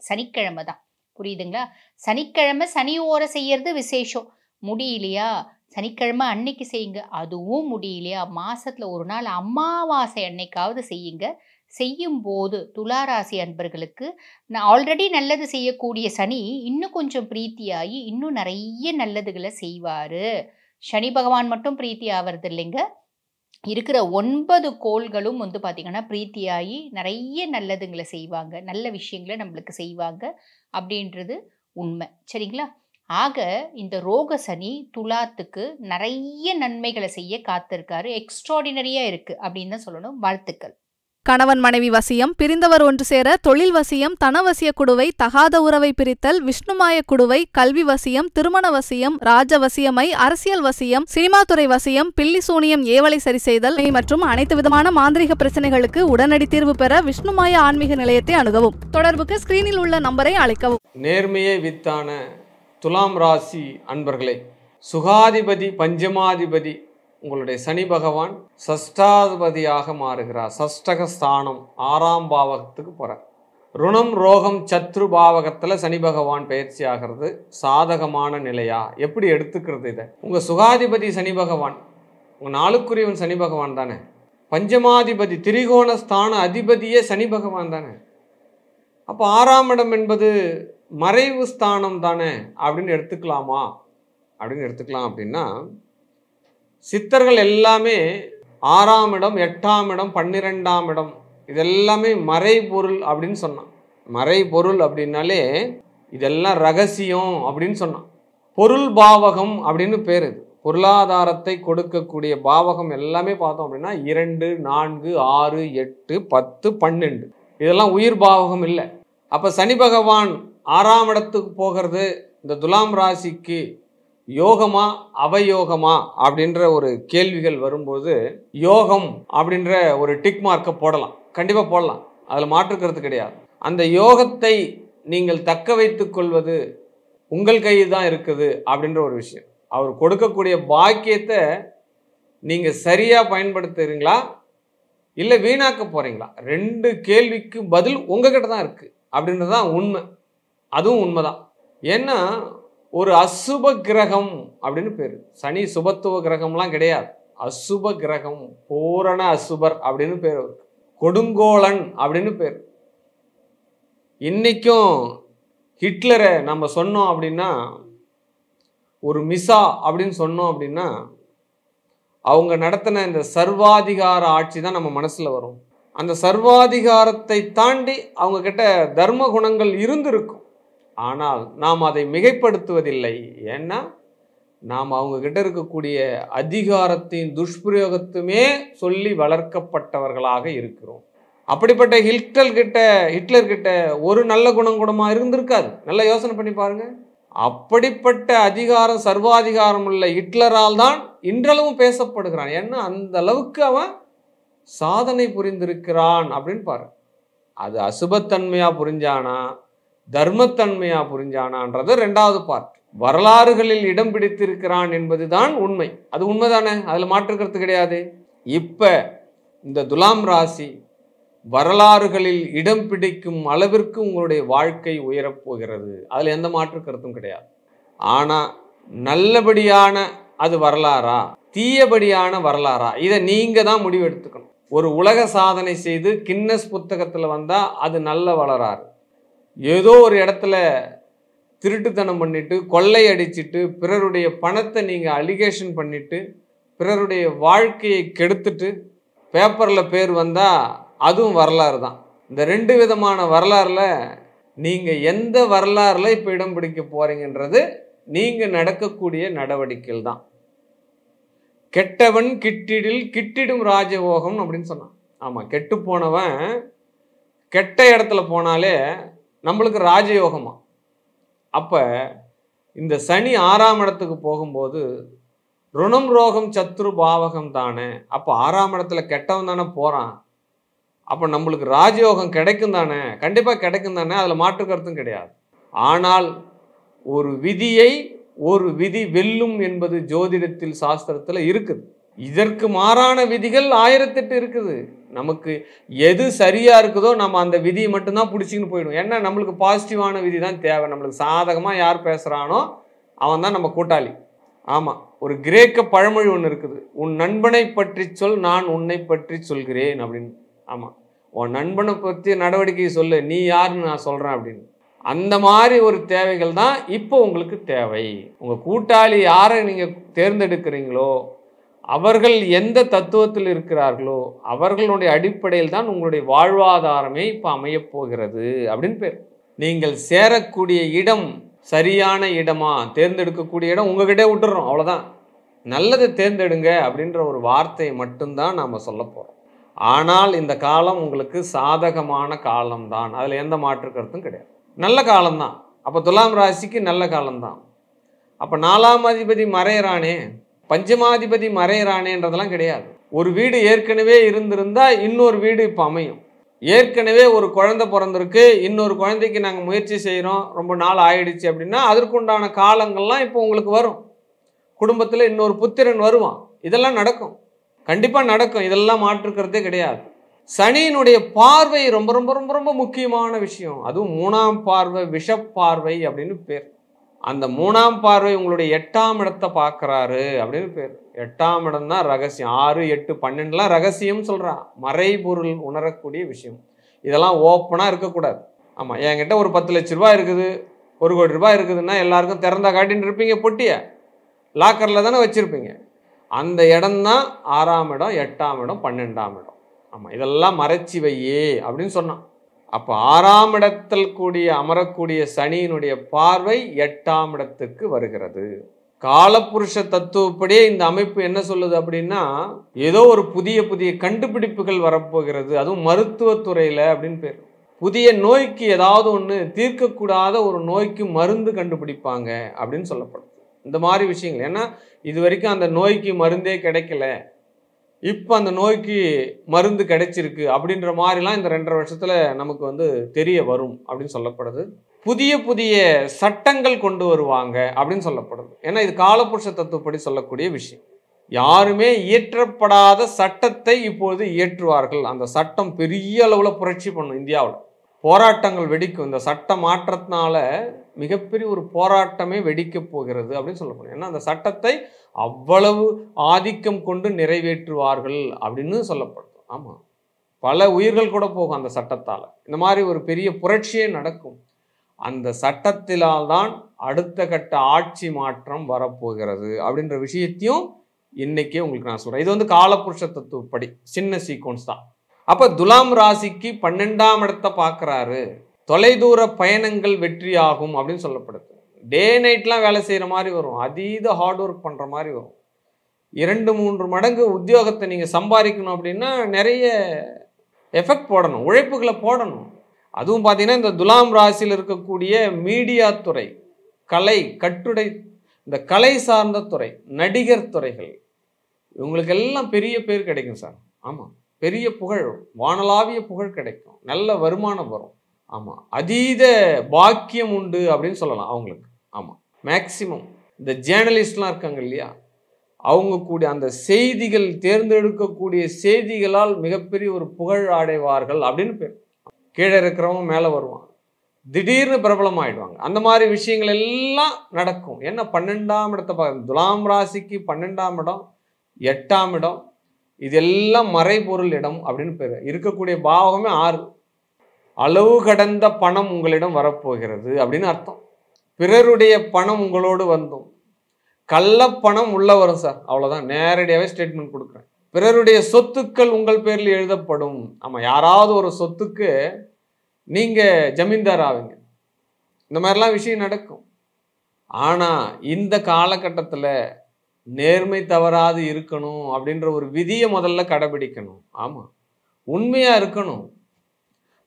சனிக்கிழமை தான். புரியுதுங்களா? சனிக்கிழமை சனி ஓரை செய்யறது விசேஷம். முடியலையா சனிக்கிழமை அன்னைக்கு செய்யுங்க. அதுவும் முடியலையா மாசத்துல ஒரு நாள் அமாவாசை அன்னைக்காவது செய்யுங்க. செய்யும்போது துளாராசி அன்பர்களுக்கு நான் ஆல்ரெடி நல்லது செய்யக்கூடிய சனி இன்னும் கொஞ்சம் பிரீத்தியாகி இன்னும் நிறைய நல்லதுகளை செய்வார். சனி பகவான் மட்டும் பிரீத்தி ஆகிறது இல்லைங்க, இருக்கிற 9 கோள்களும் வந்து பார்த்திங்கன்னா பிரீத்தியாகி நிறைய நல்லதுங்களை செய்வாங்க, நல்ல விஷயங்களை நம்மளுக்கு செய்வாங்க அப்படின்றது உண்மை. சரிங்களா? ஆக இந்த ரோக சனி துலாத்துக்கு நிறைய நன்மைகளை செய்ய காத்திருக்காரு. எக்ஸ்ட்ராடினரியாக இருக்குது அப்படின்னு தான் சொல்லணும். வாழ்த்துக்கள். கணவன் மனைவி வசியம், பிரிந்தவர் ஒன்று சேர, தொழில் வசியம், தனவசிய குடுவை, தகாத உறவை பிரித்தல், விஷ்ணுமாய குடுவை, கல்வி வசியம், திருமண வசியம், ராஜ வசியமை, அரசியல் வசியம், சினிமாத்துறை வசியம், பில்லி சூனியம், ஏவலை சரி செய்தல் மற்றும் அனைத்து விதமான மாந்திரிக பிரச்சனைகளுக்கு உடனடி தீர்வு பெற விஷ்ணுமாய ஆன்மீக நிலையத்தை அணுகவும். தொடர்புக்கு ஸ்கிரீனில் உள்ள நம்பரை அழைக்கவும். நேர்மையே வித்தான துலாம் ராசி அன்பர்களே, சுகாதிபதி பஞ்சமாதிபதி உங்களுடைய சனி பகவான் சஷ்டாதிபதியாக மாறுகிறார். சஷ்டகஸ்தானம் 6ஆம் பாவகத்துக்கு போகிறார். ருணம் ரோகம் சத்ரு பாவகத்தில் சனி பகவான் பயிற்சி ஆகிறது. சாதகமான நிலையா? எப்படி எடுத்துக்கிறது இதை? உங்கள் சுகாதிபதி சனி பகவான், உங்கள் 4க்குரியவன் சனி பகவான் தானே. பஞ்சமாதிபதி திரிகோண ஸ்தான அதிபதியே சனி பகவான் தானே. அப்போ 6ஆம் இடம் என்பது மறைவு ஸ்தானம் தானே அப்படின்னு எடுத்துக்கலாமா? அப்படின்னு எடுத்துக்கலாம். அப்படின்னா சித்தர்கள் எல்லாமே 6ஆம் இடம், 8ஆம் இடம், 12ஆம் இடம் இதெல்லாமே மறைபொருள் அப்படின்னு சொன்னான். மறைபொருள் அப்படின்னாலே இதெல்லாம் ரகசியம் அப்படின்னு சொன்னான். பொருள் பாவகம் அப்படின்னு பேர். இது பொருளாதாரத்தை கொடுக்கக்கூடிய பாவகம் எல்லாமே பார்த்தோம் அப்படின்னா 2, 4, 6, 8, 10, 12 இதெல்லாம் உயிர் பாவகம் இல்லை. அப்போ சனி பகவான் 6ஆம் இடத்துக்கு போகிறது இந்த துலாம் ராசிக்கு யோகமா அவயோகமா அப்படின்ற ஒரு கேள்விகள் வரும்போது, யோகம் அப்படின்ற ஒரு டிக் மார்க்கை போடலாம், கண்டிப்பாக போடலாம், அதில் மாற்றுக்கிறது கிடையாது. அந்த யோகத்தை நீங்கள் தக்க வைத்துக் கொள்வது உங்கள் கையில் தான் இருக்குது அப்படின்ற ஒரு விஷயம். அவர் கொடுக்கக்கூடிய பாக்கியத்தை நீங்கள் சரியாக பயன்படுத்துறீங்களா இல்லை வீணாக்க போகிறீங்களா? 2 கேள்விக்கு பதில் உங்ககிட்ட தான் இருக்குது அப்படின்றது தான் உண்மை. அதுவும் உண்மைதான். ஏன்னா ஒரு அசுப கிரகம் அப்படின்னு பேர். சனி சுபத்துவ கிரகம்லாம் கிடையாது, அசுப கிரகம், பூரண அசுபர் அப்படின்னு பேர் அவருக்கு. கொடுங்கோலன் அப்படின்னு பேர். இன்னைக்கும் ஹிட்லரை நம்ம சொன்னோம் அப்படின்னா, ஒரு மிசா அப்படின்னு சொன்னோம் அப்படின்னா, அவங்க நடத்தின இந்த சர்வாதிகார ஆட்சி தான் நம்ம மனசில் வரும். அந்த சர்வாதிகாரத்தை தாண்டி அவங்க கிட்ட தர்ம குணங்கள் இருந்திருக்கும். ஆனால் நாம் அதை மிகைப்படுத்துவதில்லை. ஏன்னா நாம் அவங்க கிட்ட இருக்கக்கூடிய அதிகாரத்தின் துஷ்பிரயோகத்துமே சொல்லி வளர்க்கப்பட்டவர்களாக இருக்கிறோம். அப்படிப்பட்ட ஹிட்லர் கிட்ட ஒரு நல்ல குணமாக இருந்திருக்காது. நல்லா யோசனை பண்ணி பாருங்க. அப்படிப்பட்ட அதிகாரம், சர்வாதிகாரம் உள்ள ஹிட்லரால் தான் இன்றளவும் பேசப்படுகிறான். ஏன்னா அந்த அளவுக்கு அவன் சாதனை புரிந்திருக்கிறான் அப்படின்னு பாரு. அது அசுபத்தன்மையா புரிஞ்சானா தர்மத்தன்மையா புரிஞ்சானான்றது 2வது பார்ட். வரலாறுகளில் இடம் பிடித்திருக்கிறான் என்பதுதான் உண்மை. அது உண்மைதானே, அதில் மாற்றுக்கிறது கிடையாது. இப்போ இந்த துலாம் ராசி வரலாறுகளில் இடம் பிடிக்கும் அளவிற்கு உங்களுடைய வாழ்க்கை உயரப்போகிறது. அதில் எந்த மாற்று கருத்தும் கிடையாது. ஆனால் நல்லபடியான அது வரலாறா, தீயபடியான வரலாறா, இதை நீங்கள் தான் முடிவு எடுத்துக்கணும். ஒரு உலக சாதனை செய்து கின்னஸ் புத்தகத்தில் வந்தால் அது நல்ல வரலாறு. ஏதோ ஒரு இடத்துல திருட்டுத்தனம் பண்ணிட்டு கொள்ளை அடிச்சுட்டு பிறருடைய பணத்தை நீங்கள் அலிகேஷன் பண்ணிட்டு பிறருடைய வாழ்க்கையை கெடுத்துட்டு பேப்பரில் பேர் வந்தால் அதுவும் வரலாறு தான். இந்த ரெண்டு விதமான வரலாறுல நீங்கள் எந்த வரலாறுல இப்போ இடம் பிடிக்க போறீங்கன்றது நீங்கள் நடக்கக்கூடிய நடவடிக்கைகள் தான். கெட்டவன் கிட்டிடில் கிட்டிடும் ராஜயோகம் அப்படின்னு சொன்னான். ஆமாம், கெட்டு போனவன் கெட்ட இடத்துல போனாலே நம்மளுக்கு ராஜயோகமா. அப்போ இந்த சனி 6ஆம் இடத்துக்கு போகும்போது ருணம் ரோகம் சத்ரு பாவகம் தானே. அப்போ 6ஆம் இடத்துல கெட்டவன் தானே போகிறான். அப்போ நம்மளுக்கு ராஜயோகம் கிடைக்கும் தானே, கண்டிப்பாக கிடைக்கும் தானே, அதில் மாற்று கருத்தும் கிடையாது. ஆனால் ஒரு விதியை ஒரு விதி வெல்லும் என்பது ஜோதிடத்தில் சாஸ்திரத்தில் இருக்குது. இதற்கு மாறான விதிகள் 1008 இருக்குது. நமக்கு எது சரியாக இருக்குதோ நம்ம அந்த விதியை மட்டும்தான் பிடிச்சிக்கின்னு போயிடும். ஏன்னா நம்மளுக்கு பாசிட்டிவான விதி தான் தேவை. நம்மளுக்கு சாதகமாக யார் பேசுகிறானோ அவன் தான் நம்ம கூட்டாளி. ஆமாம், ஒரு கிரேக்க பழமொழி ஒன்று இருக்குது, உன் நண்பனை பற்றி சொல், நான் உன்னை பற்றி சொல்கிறேன் அப்படின்னு. ஆமாம், உன் நண்பனை பற்றி நடவடிக்கை சொல்லு, நீ யாருன்னு நான் சொல்கிறேன் அப்படின்னு. அந்த மாதிரி ஒரு தேவைகள் தான் இப்போ உங்களுக்கு தேவை. உங்கள் கூட்டாளி யாரை நீங்கள் தேர்ந்தெடுக்கிறீங்களோ அவர்கள் எந்த தத்துவத்தில் இருக்கிறார்களோ அவர்களுடைய அடிப்படையில் தான் உங்களுடைய வாழ்வாதாரமே இப்போ அமையப்போகிறது அப்படின்னு பேர். நீங்கள் சேரக்கூடிய இடம் சரியான இடமா, தேர்ந்தெடுக்கக்கூடிய இடம் உங்ககிட்டே விட்டுறோம், அவ்வளோதான். நல்லதை தேர்ந்தெடுங்க அப்படின்ற ஒரு வார்த்தையை மட்டும்தான் நாம் சொல்ல போகிறோம். ஆனால் இந்த காலம் உங்களுக்கு சாதகமான காலம்தான், அதில் எந்த மாற்று கருத்தும் கிடையாது. நல்ல காலம்தான். அப்போ துலாம் ராசிக்கு நல்ல காலம்தான். அப்போ 4ஆம் அதிபதி மறையிறானே, பஞ்சமாதிபதி மறையிறானேன்றதெல்லாம் கிடையாது. ஒரு வீடு ஏற்கனவே இருந்திருந்தால் இன்னொரு வீடு இப்போ அமையும். ஏற்கனவே ஒரு குழந்தை பிறந்திருக்கு, இன்னொரு குழந்தைக்கு நாங்கள் முயற்சி செய்கிறோம், ரொம்ப நாள் ஆயிடுச்சு அப்படின்னா அதற்குண்டான காலங்கள்லாம் இப்போ உங்களுக்கு வரும். குடும்பத்தில் இன்னொரு புத்திரன் வருவான். இதெல்லாம் நடக்கும், கண்டிப்பாக நடக்கும். இதெல்லாம் மாற்றுக்கிறதே கிடையாது. சனியினுடைய பார்வை ரொம்ப ரொம்ப ரொம்ப ரொம்ப முக்கியமான விஷயம். அதுவும் 3ஆம் பார்வை விஷப்பார்வை அப்படின்னு பேர். அந்த 3ஆம் பார்வை உங்களுடைய 8ஆம் இடத்தை பார்க்குறாரு அப்படின்னு பேர். 8ஆம் இடம் தான் ரகசியம். 6, 8, 12லாம் ரகசியம் சொல்கிறா, மறைபொருள் உணரக்கூடிய விஷயம். இதெல்லாம் ஓப்பனாக இருக்கக்கூடாது. ஆமாம், என்கிட்ட ஒரு 10 லட்ச ரூபா இருக்குது, 1 கோடி ரூபாய் இருக்குதுன்னா எல்லாருக்கும் திறந்தா காட்டின்னு இருப்பீங்க, பொட்டியை லாக்கரில் தானே வச்சுருப்பீங்க. அந்த இடம்தான் 6ஆம் இடம், 8ஆம் இடம், 12ஆம் இடம். ஆமாம், இதெல்லாம் மறைச்சி வையே அப்படின்னு சொன்னான். அப்போ 6ஆம் இடத்தில் அமரக்கூடிய சனியினுடைய பார்வை 8ஆம் இடத்துக்கு வருகிறது. காலப்புருஷ தத்துவப்படியே இந்த அமைப்பு என்ன சொல்லுது அப்படின்னா, ஏதோ ஒரு புதிய புதிய கண்டுபிடிப்புகள் வரப்போகிறது, அதுவும் மருத்துவத்துறையில் அப்படின்னு பேர். புதிய நோய்க்கு ஏதாவது ஒன்று, தீர்க்கக்கூடாத ஒரு நோய்க்கு மருந்து கண்டுபிடிப்பாங்க அப்படின்னு சொல்லப்படுது. இந்த மாதிரி விஷயங்கள். ஏன்னா இது வரைக்கும் அந்த நோய்க்கு மருந்தே கிடைக்கல, இப்போ அந்த நோய்க்கு மருந்து கிடைச்சிருக்கு அப்படின்ற மாதிரிலாம் இந்த 2.5 வருஷத்தில் நமக்கு தெரிய வரும் அப்படின்னு சொல்லப்படுது. புதிய புதிய சட்டங்கள் கொண்டு வருவாங்க அப்படின்னு சொல்லப்படுது. ஏன்னா இது காலப்புருஷ தத்துவப்படி சொல்லக்கூடிய விஷயம். யாருமே இயற்றப்படாத சட்டத்தை இப்பொழுது இயற்றுவார்கள். அந்த சட்டம் பெரிய அளவில் புரட்சி பண்ணும். இந்தியாவில் போராட்டங்கள் வெடிக்கும். இந்த சட்ட மாற்றத்தினால மிகப்பெரிய ஒரு போராட்டமே வெடிக்கப் போகிறது அப்படின்னு சொல்லப்படுது. ஏன்னா அந்த சட்டத்தை அவ்வளவு ஆதிக்கம் கொண்டு நிறைவேற்றுவார்கள் அப்படின்னு சொல்லப்படுது. ஆமாம், பல உயிர்கள் கூட போகும் அந்த சட்டத்தால். இந்த மாதிரி ஒரு பெரிய புரட்சியே நடக்கும். அந்த சட்டத்தினால் தான் அடுத்த கட்ட ஆட்சி மாற்றம் வரப்போகிறது அப்படின்ற விஷயத்தையும் இன்னைக்கே உங்களுக்கு நான் சொல்கிறேன். இது காலப்புருஷ தத்துவப்படி சின்ன சீக்வன்ஸ் தான். அப்போ துலாம் ராசிக்கு 12ஆம் இடத்தை பார்க்குறாரு. தொலைதூர பயணங்கள் வெற்றியாகும் அப்படின்னு சொல்லப்படுது. டே நைட்லாம் வேலை செய்கிற மாதிரி வரும், அதீத ஹார்ட் ஒர்க் பண்ணுற மாதிரி வரும். 2-3 மடங்கு உத்தியோகத்தை நீங்கள் சம்பாதிக்கணும் அப்படின்னா நிறைய எஃபெக்ட் போடணும், உழைப்புகளை போடணும். அதுவும் பார்த்தீங்கன்னா இந்த துலாம் ராசியில் இருக்கக்கூடிய மீடியா துறை, கலை, கட்டுரை, இந்த கலை சார்ந்த துறை, நடிகர் துறைகள், இவங்களுக்கெல்லாம் பெரிய பேர் கிடைக்கும் சார். ஆமாம், பெரிய புகழ், வானளாவிய புகழ் கிடைக்கும், நல்ல வருமானம் வரும். ஆமாம், அதீத பாக்கியம் உண்டு அப்படின்னு சொல்லலாம் அவங்களுக்கு. ஆமாம், மேக்சிமம் இந்த ஜேர்னலிஸ்ட்லாம் இருக்காங்க இல்லையா, அவங்க கூடிய அந்த செய்திகள், தேர்ந்தெடுக்கக்கூடிய செய்திகளால் மிகப்பெரிய ஒரு புகழ் அடைவார்கள் அப்படின்னு பேர். கீழே இருக்கிறவங்க மேலே வருவாங்க, திடீர்னு பிரபலம் ஆயிடுவாங்க. அந்த மாதிரி விஷயங்கள் எல்லாம் நடக்கும். ஏன்னா 12ஆம் இடத்தை பார்க்க, துலாம் ராசிக்கு 12ஆம் இடம், 8ஆம் இடம், இதெல்லாம் மறைபொருள் இடம் அப்படின்னு பேர். இருக்கக்கூடிய பாவகமே 6. அளவு கடந்த பணம் உங்களிடம் வரப்போகிறது அப்படின்னு அர்த்தம். பிறருடைய பணம் உங்களோடு வந்தும், கள்ளப்பணம் உள்ள வரும் சார், அவ்வளோதான். நேரடியாகவே ஸ்டேட்மெண்ட் கொடுக்குறேன். பிறருடைய சொத்துக்கள் உங்கள் பேரில் எழுதப்படும். ஆமாம், யாராவது ஒரு சொத்துக்கு நீங்கள் ஜமீன்தார் ஆவீங்க. இந்த மாதிரிலாம் விஷயம் நடக்கும். ஆனால் இந்த காலகட்டத்தில் நேர்மை தவறாது இருக்கணும் அப்படின்ற ஒரு விதியை முதல்ல கடைபிடிக்கணும். ஆமாம், உண்மையாக இருக்கணும்.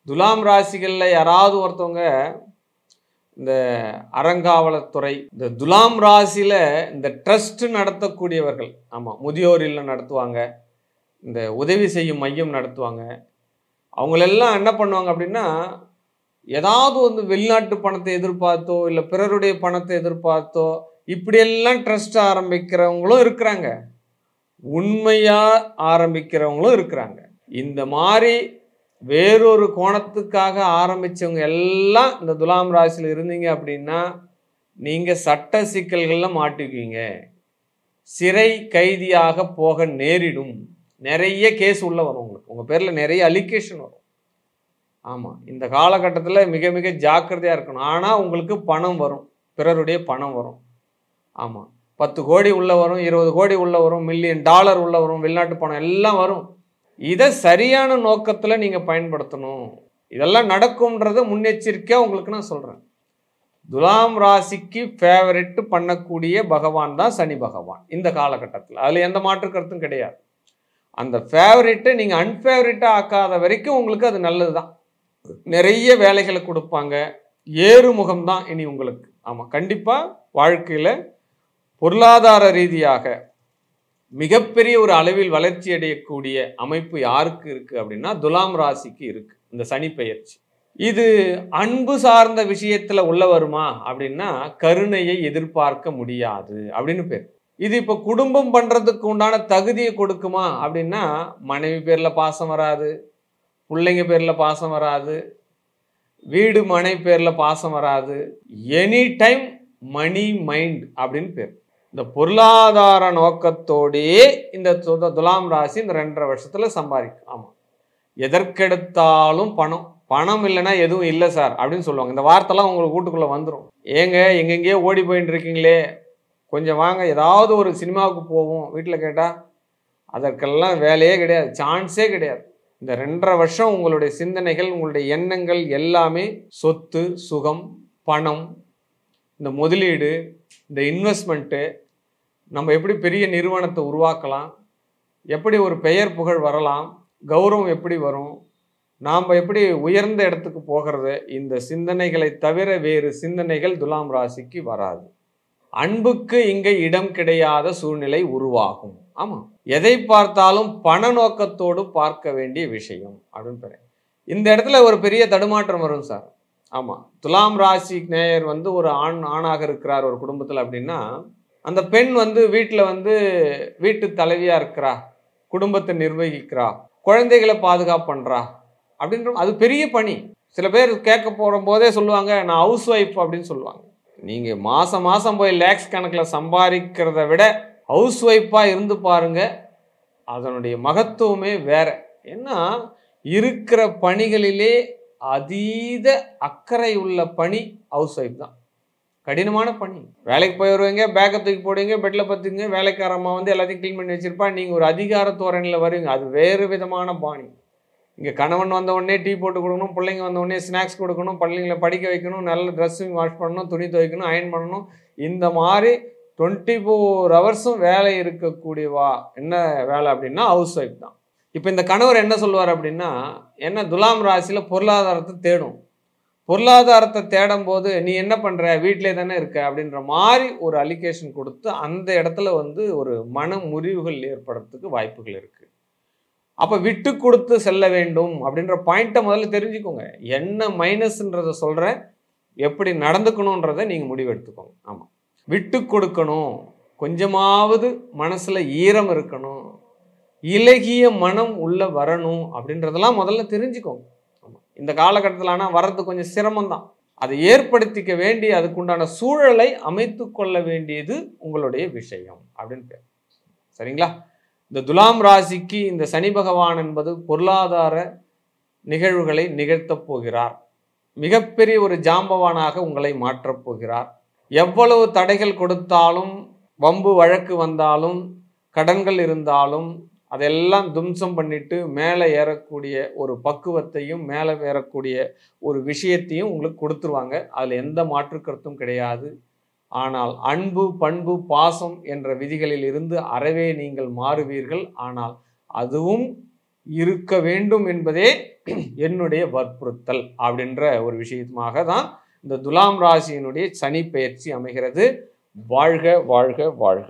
துலாம் ராசிகளில் யாராவது ஒருத்தவங்க இந்த அறங்காவலத்துறை, இந்த துலாம் ராசியில் இந்த ட்ரஸ்ட் நடத்தக்கூடியவர்கள், ஆமாம், முதியோர் இல்லம் நடத்துவாங்க, இந்த உதவி செய்யும் மையம் நடத்துவாங்க. அவங்களெல்லாம் என்ன பண்ணுவாங்க அப்படின்னா, ஏதாவது வந்து வெளிநாட்டு பணத்தை எதிர்பார்த்தோ இல்லை பிறருடைய பணத்தை எதிர்பார்த்தோ இப்படியெல்லாம் ட்ரஸ்ட் ஆரம்பிக்கிறவங்களும் இருக்கிறாங்க, உண்மையாக ஆரம்பிக்கிறவங்களும் இருக்கிறாங்க. இந்த மாதிரி வேறொரு கோணத்துக்காக ஆரம்பித்தவங்க எல்லாம் இந்த துலாம் ராசியில் இருந்தீங்க அப்படின்னா நீங்கள் சட்ட சிக்கல்களில் மாட்டிக்குவீங்க, சிறை கைதியாக போக நேரிடும். நிறைய கேஸ் உள்ள வரும் உங்களுக்கு, உங்கள் பேரில் நிறைய அலிகேஷன் வரும். ஆமாம், இந்த காலகட்டத்தில் மிக மிக ஜாக்கிரதையாக இருக்கணும். ஆனால் உங்களுக்கு பணம் வரும், பிறருடைய பணம் வரும். ஆமாம், 10 கோடி உள்ள வரும், 20 கோடி உள்ள வரும், $1 மில்லியன் உள்ள வரும், வெளிநாட்டு பணம் எல்லாம் வரும். இதை சரியான நோக்கத்தில் நீங்கள் பயன்படுத்தணும். இதெல்லாம் நடக்கும்ன்றத முன்னெச்சரிக்கையாக உங்களுக்கு நான் சொல்கிறேன். துலாம் ராசிக்கு ஃபேவரெட் பண்ணக்கூடிய பகவான் தான் சனி பகவான் இந்த காலகட்டத்தில். அதில் எந்த மாற்று கருத்தும் கிடையாது. அந்த ஃபேவரெட்டை நீங்கள் அன்ஃபேவரெட்டாக ஆக்காத வரைக்கும் உங்களுக்கு அது நல்லது தான். நிறைய வேலைகளை கொடுப்பாங்க, ஏறுமுகம் தான் இனி உங்களுக்கு. ஆமாம், கண்டிப்பாக வாழ்க்கையில் பொருளாதார ரீதியாக மிகப்பெரிய ஒரு அளவில் வளர்ச்சி அடையக்கூடிய அமைப்பு யாருக்கு இருக்குது அப்படின்னா துலாம் ராசிக்கு இருக்குது இந்த சனி பெயர்ச்சி. இது அன்பு சார்ந்த விஷயத்தில் உள்ள வருமா அப்படின்னா கருணையை எதிர்பார்க்க முடியாது அப்படின்னு பேர். இது இப்போ குடும்பம் பண்ணுறதுக்கு உண்டான தகுதியை கொடுக்குமா அப்படின்னா மனைவி பேரில் பாசம் வராது, பிள்ளைங்க பேரில் பாசம் வராது, வீடு மனை பேரில் பாசம் வராது. எனி டைம் மணி மைண்ட் அப்படின்னு பேர். இந்த பொருளாதார நோக்கத்தோடையே இந்த துலாம் ராசி இந்த 2.5 வருஷத்தில் சம்பாதிக்கும். ஆமாம், எதற்கெடுத்தாலும் பணம், பணம் இல்லைன்னா எதுவும் இல்லை சார் அப்படின்னு சொல்லுவாங்க. இந்த வார்த்தைலாம் உங்களுக்கு வீட்டுக்குள்ளே வந்துடும். ஏங்க எங்கெங்கேயோ ஓடி போயின்னு இருக்கீங்களே, கொஞ்சம் வாங்க, ஏதாவது ஒரு சினிமாவுக்கு போவோம் வீட்டில் கேட்டால் அதற்கெல்லாம் வேலையே கிடையாது, சான்ஸே கிடையாது. இந்த 2.5 வருஷம் உங்களுடைய சிந்தனைகள், உங்களுடைய எண்ணங்கள் எல்லாமே சொத்து, சுகம், பணம், இந்த முதலீடு, இந்த இன்வெஸ்ட்மெண்ட்டு, நம்ம எப்படி பெரிய நிறுவனத்தை உருவாக்கலாம், எப்படி ஒரு பெயர் புகழ் வரலாம், கௌரவம் எப்படி வரும், நாம் எப்படி உயர்ந்த இடத்துக்கு போகிறது, இந்த சிந்தனைகளை தவிர வேறு சிந்தனைகள் துலாம் ராசிக்கு வராது. அன்புக்கு இங்கே இடம் கிடையாத சூழ்நிலை உருவாகும். ஆமாம், எதை பார்த்தாலும் பண நோக்கத்தோடு பார்க்க வேண்டிய விஷயம் அப்படின்னு. இந்த இடத்துல ஒரு பெரிய தடுமாற்றம் வரும் சார். ஆமாம், துலாம் ராசி நேயர் வந்து ஒரு ஆணாக இருக்கிறார் ஒரு குடும்பத்தில் அப்படின்னா அந்த பெண் வந்து வீட்டில் வந்து வீட்டு தலைவியாக இருக்கிறா, குடும்பத்தை நிர்வகிக்கிறா, குழந்தைகளை பாதுகாப்பு பண்ணுறா அப்படின்ற அது பெரிய பணி. சில பேர் கேட்க போகிற போதே சொல்லுவாங்க நான் ஹவுஸ் ஒய்ஃப் அப்படின்னு சொல்லுவாங்க. நீங்கள் மாதம் மாதம் போய் லேக்ஸ் கணக்கில் சம்பாதிக்கிறத விட ஹவுஸ் ஒய்ஃபாக இருந்து பாருங்க, அதனுடைய மகத்துவமே வேற. ஏன்னா இருக்கிற பணிகளிலே அதீத அக்கறை உள்ள பணி ஹவுஸ் ஒய்ஃப் தான். கடினமான பணி. வேலைக்கு போய் வருவீங்க, பேக்கை தூக்கி போடுவீங்க, பெட்டில் பத்துங்க, வேலைக்காரம்மா வந்து எல்லாத்தையும் க்ளீன் பண்ணி வச்சிருப்பா, நீங்கள் ஒரு அதிகார தோரணையில் வருவீங்க. அது வேறு விதமான பாணி. இங்கே கணவன் வந்த உடனே டீ போட்டு கொடுக்கணும், பிள்ளைங்க வந்த உடனே ஸ்நாக்ஸ் கொடுக்கணும், பள்ளிங்களை படிக்க வைக்கணும், நல்ல ட்ரெஸ்ஸிங் வாஷ் பண்ணணும், துணி துவைக்கணும், அயன் பண்ணணும். இந்த மாதிரி 24 ஹவர்ஸும் வேலை இருக்கக்கூடியவா என்ன வேலை அப்படின்னா ஹவுஸ் ஒய்ஃப் தான். இப்போ இந்த கணவர் என்ன சொல்லுவார் அப்படின்னா, என்ன துலாம் ராசியில் பொருளாதாரத்தை தேடும், பொருளாதாரத்தை தேடும் போது நீ என்ன பண்ணுற, வீட்டிலே தானே இருக்க அப்படின்ற மாதிரி ஒரு அலிகேஷன் கொடுத்து அந்த இடத்துல வந்து ஒரு மன முறிவுகள் ஏற்படுறதுக்கு வாய்ப்புகள் இருக்குது. அப்போ விட்டு கொடுத்து செல்ல வேண்டும் அப்படின்ற பாயிண்ட்டை முதல்ல தெரிஞ்சுக்கோங்க. என்ன மைனஸ்ன்றதை சொல்கிறேன், எப்படி நடந்துக்கணுன்றதை நீங்கள் முடிவெடுத்துக்கோங்க. ஆமாம், விட்டு கொடுக்கணும், கொஞ்சமாவது மனசில் ஈரம் இருக்கணும், இலகிய மனம் உள்ள வரணும் அப்படின்றதெல்லாம் முதல்ல தெரிஞ்சுக்கோங்க. இந்த காலகட்டத்தில் ஆனால் வர்றது கொஞ்சம் சிரமம்தான். அதை ஏற்படுத்திக்க வேண்டிய அதுக்குண்டான சூழலை அமைத்து கொள்ள வேண்டியது உங்களுடைய விஷயம் அப்படின்னு பேர். சரிங்களா? இந்த துலாம் ராசிக்கு இந்த சனி பகவான் என்பது பொருளாதார நிகழ்வுகளை நிகழ்த்தப் போகிறார். மிகப்பெரிய ஒரு ஜாம்பவானாக உங்களை மாற்றப் போகிறார். எவ்வளவு தடைகள் கொடுத்தாலும், வம்பு வழக்கு வந்தாலும், கடன்கள் இருந்தாலும் அதெல்லாம் தும்சம் பண்ணிட்டு மேலே ஏறக்கூடிய ஒரு பக்குவத்தையும் மேலே ஏறக்கூடிய ஒரு விஷயத்தையும் உங்களுக்கு கொடுத்துருவாங்க. அதில் எந்த மாற்று கருத்தும் கிடையாது. ஆனால் அன்பு, பண்பு, பாசம் என்ற விதிகளில் இருந்து அறவே நீங்கள் மாறுவீர்கள். ஆனால் அதுவும் இருக்க வேண்டும் என்பதே என்னுடைய வற்புறுத்தல் அப்படின்ற ஒரு விஷயமாக தான் இந்த துலாம் ராசியினுடைய சனி பெயர்ச்சி அமைகிறது. வாழ்க வாழ்க வாழ்க.